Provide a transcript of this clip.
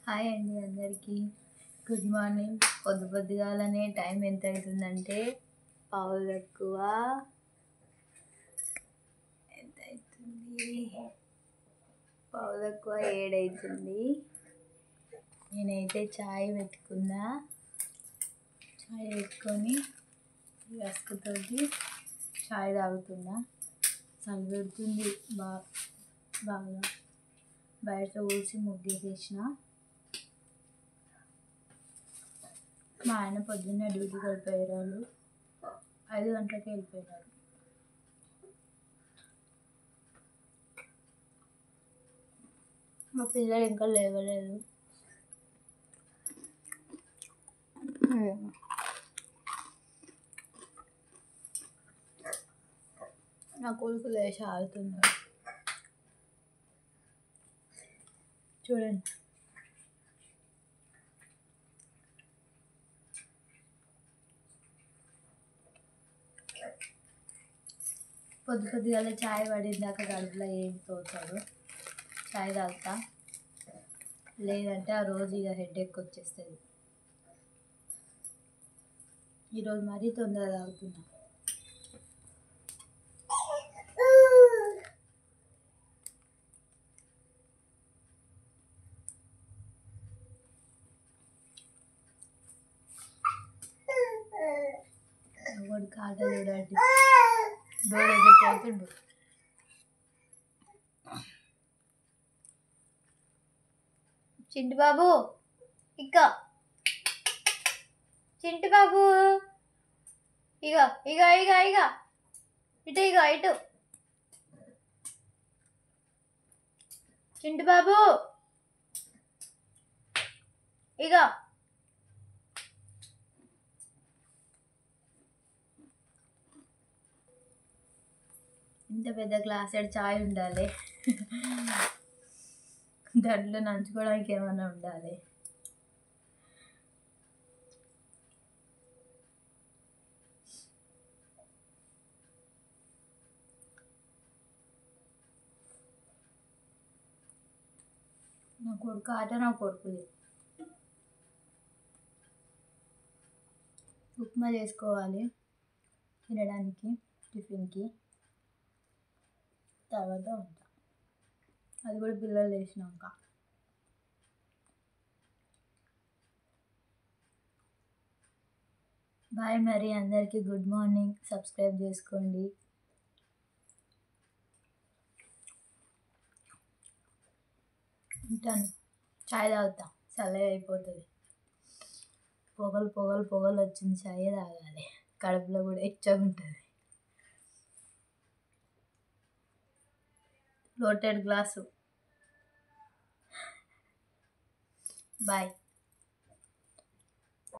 Hi అండి అందరికీ. Good morning. పొద్దుగాలనే time ఎంత అవుతుందంటే పావులెక్కువ ఎంత అవుతుంది, 7 అవుతుంది. నేనైతే చాయ్ పెట్టుకున్నా. చాయ్ పెట్టుకొని రస్క్తోటి చాయ్ తాగుతున్నా. చలి పెడుతుంది బాగా. బయట ఊడ్చి ముగ్గేసేసిన. మా ఆయన పొద్దున్నే డ్యూటీకి వెళ్ళిపోయారు. 5 గంటలకి వెళ్ళిపోయినారు. మా పిల్లలు ఇంకా లేవలేదు. నా కొడుకు లేచి ఆడుతున్నాడు. చూడండి. పొద్దుగాల చాయ్ పడిందాక కడుపులో ఏం తోచాడు. చాయ్ తాగుతా, లేదంటే ఆ రోజు ఇక హెడేక్ వచ్చేస్తుంది. ఈరోజు మరీ తొందరగా తాగుతున్నా. ఒకటి కాట చూడండి, దూరం. చింటు బాబు ఇక, చింటు బాబు ఇక ఇక ఇక ఇక ఇటు, ఇటు చింటు బాబు ఇక. ఇంత పెద్ద గ్లాసెడ్ చాయ్ ఉండాలి. దాంట్లో నంచుకోవడానికి ఏమైనా ఉండాలి. నా కొడుకు ఆట, నా కొడుకుది. ఉప్మా చేసుకోవాలి తినడానికి, టిఫిన్కి. తర్వాత ఉంటా, అది కూడా పిల్లలు వేసినాక. బాయ్. మరి అందరికీ గుడ్ మార్నింగ్. సబ్స్క్రైబ్ చేసుకోండి. ఉంటాను. చాయ్ తాగుతా, చల్లగా అయిపోతుంది. పొగలు వచ్చింది. చాయ్ తాగాలి, కడుపులో కూడా ఎచ్చగా ఉంటుంది. లోటెడ్ గ్లాసు. బాయ్.